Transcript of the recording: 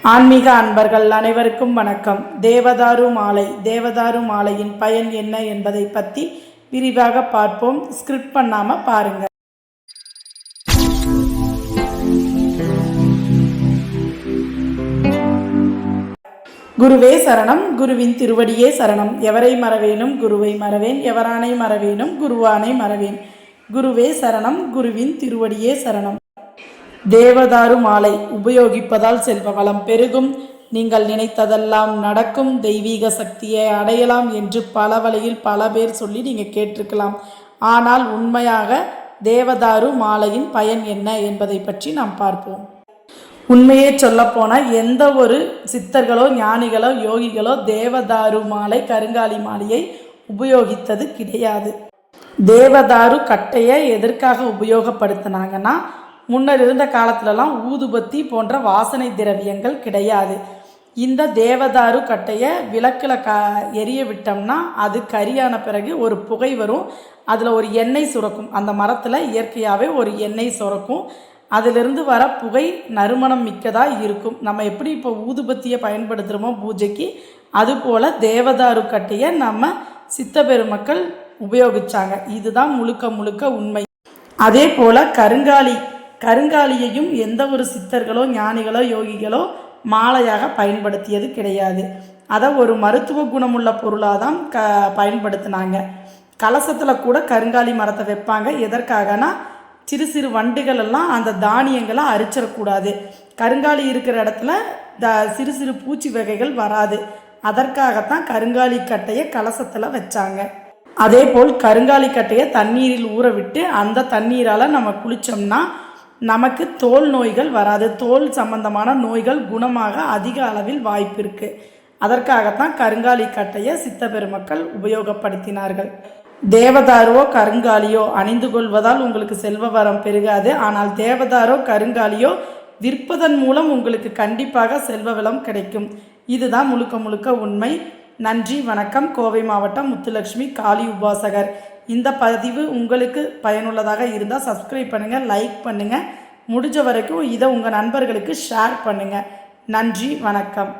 ஆன்மீக அன்பர்கள் அனைவருக்கும் வணக்கம். தேவதாரு மாலை. தேவதாரு மாலையின் பயன் என்ன என்பதை பற்றி விரிவாக பார்ப்போம். ஸ்கிரிப்ட் பண்ணாம பாருங்க. குருவே சரணம், குருவின் திருவடியே சரணம். எவரை மறவேனும் குருவை மறவேன், எவரானை மறவேனும் குருவானை மறவேன். குருவே சரணம், குருவின் திருவடியே சரணம். தேவதாரு மாலை உபயோகிப்பதால் செல்வ வளம் பெருகும், நீங்கள் நினைத்ததெல்லாம் நடக்கும், தெய்வீக சக்தியை அடையலாம் என்று பல வழியில் பல பேர் சொல்லி நீங்கள் கேட்டிருக்கலாம். ஆனால் உண்மையாக தேவதாரு மாலையின் பயன் என்ன என்பதை பற்றி நாம் பார்ப்போம். உண்மையே சொல்லப்போனால் எந்த ஒரு சித்தர்களோ ஞானிகளோ யோகிகளோ தேவதாரு மாலை கருங்காலி மாலையை உபயோகித்தது கிடையாது. தேவதாரு கட்டையை எதற்காக உபயோகப்படுத்தினாங்கன்னா, முன்னர் இருந்த காலத்துலலாம் ஊதுபத்தி போன்ற வாசனை திரவியங்கள் கிடையாது. இந்த தேவதாரு கட்டையை விளக்கில் எரிய விட்டோம்னா அது கரியான பிறகு ஒரு புகை வரும். அதில் ஒரு எண்ணெய் சுரக்கும். அந்த மரத்தில் இயற்கையாகவே ஒரு எண்ணெய் சுரக்கும். அதிலிருந்து வர புகை நறுமணம் மிக்கதாக இருக்கும். நம்ம எப்படி இப்போ ஊதுபத்தியை பயன்படுத்துகிறோமோ பூஜைக்கு, அதுபோல் தேவதாரு கட்டையை நம்ம சித்த பெருமக்கள் உபயோகித்தாங்க. இதுதான் முழுக்க முழுக்க உண்மை. அதே போல் கருங்காலியையும் எந்த ஒரு சித்தர்களோ ஞானிகளோ யோகிகளோ மாலையாக பயன்படுத்தியது கிடையாது. அதை ஒரு மருத்துவ குணமுள்ள பொருளாக தான் பயன்படுத்தினாங்க. கலசத்தில் கூட கருங்காலி மரத்தை வைப்பாங்க. எதற்காகனா, சிறு சிறு வண்டுகள் எல்லாம் அந்த தானியங்களை அரிச்சிடக்கூடாது. கருங்காலி இருக்கிற இடத்துல சிறு சிறு பூச்சி வகைகள் வராது. அதற்காகத்தான் கருங்காலி கட்டையை கலசத்தில் வச்சாங்க. அதே போல் கருங்காலி கட்டையை தண்ணீரில் ஊற விட்டு அந்த தண்ணீரால் நம்ம குளித்தோம்னா நமக்கு தோல் நோய்கள் வராது. தோல் சம்பந்தமான நோய்கள் குணமாக அதிக அளவில் வாய்ப்பு இருக்குது. அதற்காகத்தான் கருங்காலி கட்டையை சித்த பெருமக்கள் உபயோகப்படுத்தினார்கள். தேவதாரோ கருங்காலியோ அணிந்து கொள்வதால் உங்களுக்கு செல்வ வரம் பெருகாது. ஆனால் தேவதாரோ கருங்காலியோ விற்பதன் மூலம் உங்களுக்கு கண்டிப்பாக செல்வ வளம் கிடைக்கும். இதுதான் முழுக்க முழுக்க உண்மை. நன்றி, வணக்கம். கோவை மாவட்டம் முத்துலட்சுமி, காளி உபாசகர். இந்த பதிவு உங்களுக்கு பயனுள்ளதாக இருந்தால் சப்ஸ்கிரைப் பண்ணுங்கள், லைக் பண்ணுங்கள். முடிஞ்ச வரைக்கும் இதை உங்கள் நண்பர்களுக்கு ஷேர் பண்ணுங்கள். நன்றி, வணக்கம்.